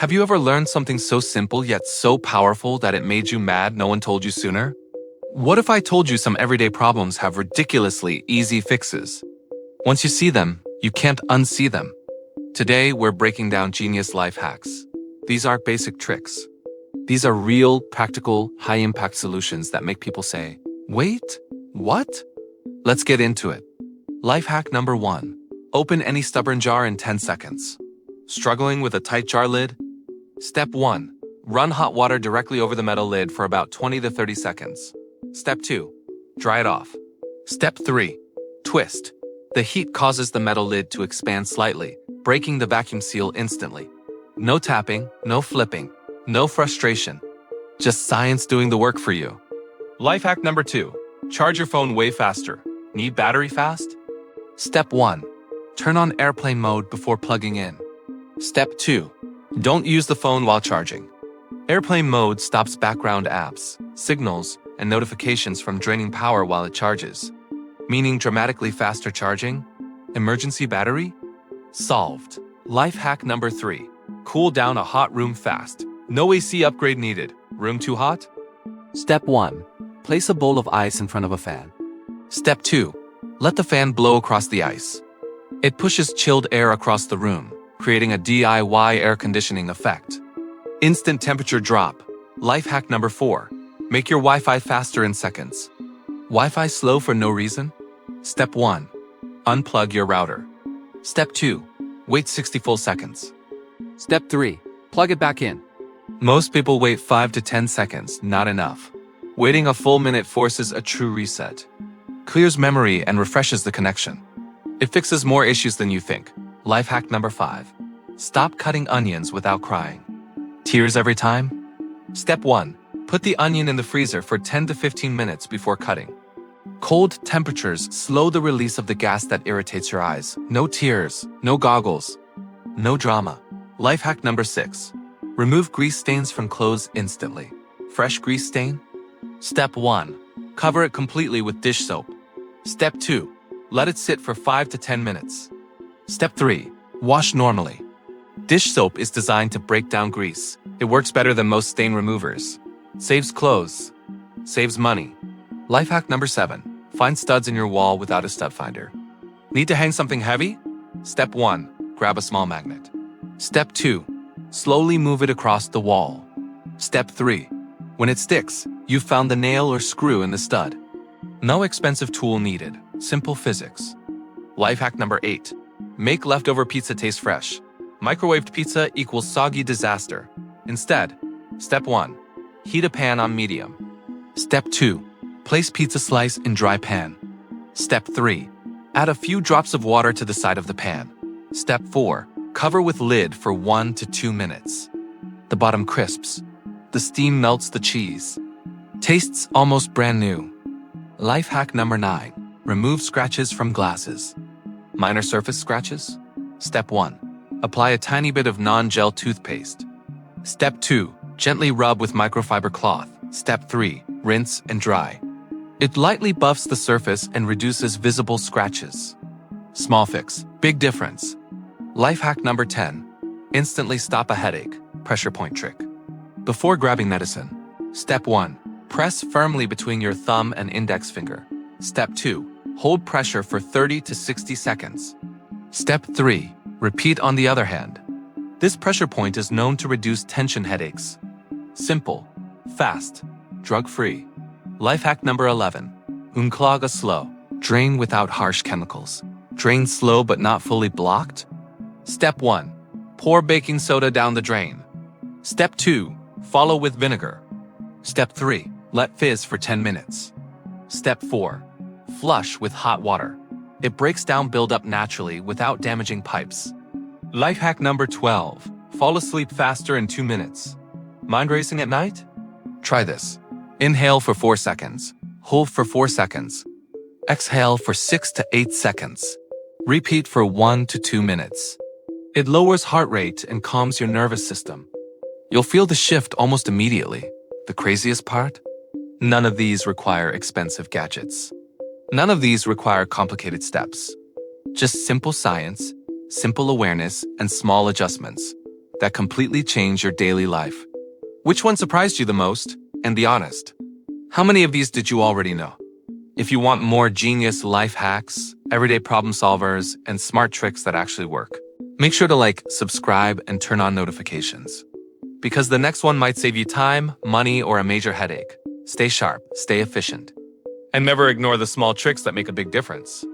Have you ever learned something so simple yet so powerful that it made you mad no one told you sooner? What if I told you some everyday problems have ridiculously easy fixes? Once you see them, you can't unsee them. Today, we're breaking down genius life hacks. These aren't basic tricks. These are real, practical, high-impact solutions that make people say, "Wait, what?" Let's get into it. Life hack number 1. Open any stubborn jar in 10 seconds. Struggling with a tight jar lid? Step 1. Run hot water directly over the metal lid for about 20 to 30 seconds. Step 2. Dry it off. Step 3. Twist. The heat causes the metal lid to expand slightly, breaking the vacuum seal instantly. No tapping, no flipping, no frustration. Just science doing the work for you. Life hack number 2. Charge your phone way faster. Need battery fast? Step 1. Turn on airplane mode before plugging in. Step 2. Don't use the phone while charging. Airplane mode stops background apps, signals, and notifications from draining power while it charges. Meaning dramatically faster charging? Emergency battery? Solved. Life hack number 3. Cool down a hot room fast. No AC upgrade needed. Room too hot? Step 1. Place a bowl of ice in front of a fan. Step 2. Let the fan blow across the ice. It pushes chilled air across the room, creating a DIY air conditioning effect. Instant temperature drop. Life hack number 4. Make your Wi-Fi faster in seconds. Wi-Fi slow for no reason? Step 1. Unplug your router. Step 2. Wait 60 full seconds. Step 3. Plug it back in. Most people wait 5 to 10 seconds, not enough. Waiting a full minute forces a true reset. Clears memory and refreshes the connection. It fixes more issues than you think. Life hack number 5. Stop cutting onions without crying. Tears every time? Step 1. Put the onion in the freezer for 10 to 15 minutes before cutting. Cold temperatures slow the release of the gas that irritates your eyes. No tears, no goggles, no drama. Life hack number 6. Remove grease stains from clothes instantly. Fresh grease stain? Step 1. Cover it completely with dish soap. Step 2. Let it sit for 5 to 10 minutes. Step 3. Wash normally. Dish soap is designed to break down grease. It works better than most stain removers. Saves clothes. Saves money. Life hack number 7. Find studs in your wall without a stud finder. Need to hang something heavy? Step 1. Grab a small magnet. Step 2. Slowly move it across the wall. Step 3. When it sticks, you've found the nail or screw in the stud. No expensive tool needed. Simple physics. Life hack number 8. Make leftover pizza taste fresh. Microwaved pizza equals soggy disaster. Instead, Step 1. Heat a pan on medium. Step 2. Place pizza slice in dry pan. Step 3. Add a few drops of water to the side of the pan. Step 4. Cover with lid for 1 to 2 minutes. The bottom crisps. The steam melts the cheese. Tastes almost brand new. Life hack number 9. Remove scratches from glasses. Minor surface scratches? Step 1. Apply a tiny bit of non-gel toothpaste. Step 2. Gently rub with microfiber cloth. Step 3. Rinse and dry. It lightly buffs the surface and reduces visible scratches. Small fix, big difference. Life hack number 10. Instantly stop a headache. Pressure point trick. Before grabbing medicine. Step 1. Press firmly between your thumb and index finger. Step 2. Hold pressure for 30 to 60 seconds. Step 3. Repeat on the other hand. This pressure point is known to reduce tension headaches. Simple, fast, drug-free. Life hack number 11. Unclog a slow. Drain without harsh chemicals. Drain slow but not fully blocked? Step 1. Pour baking soda down the drain. Step 2. Follow with vinegar. Step 3. Let fizz for 10 minutes. Step 4. Flush with hot water. It breaks down buildup naturally without damaging pipes. Life hack number 12. Fall asleep faster in 2 minutes. Mind racing at night? Try this. Inhale for 4 seconds. Hold for 4 seconds. Exhale for 6 to 8 seconds. Repeat for 1 to 2 minutes. It lowers heart rate and calms your nervous system. You'll feel the shift almost immediately. The craziest part? None of these require expensive gadgets. None of these require complicated steps. Just simple science, simple awareness, and small adjustments. that completely change your daily life. Which one surprised you the most? And be honest. How many of these did you already know? If you want more genius life hacks, everyday problem solvers, and smart tricks that actually work, make sure to like, subscribe, and turn on notifications. Because the next one might save you time, money, or a major headache. Stay sharp, stay efficient, and never ignore the small tricks that make a big difference.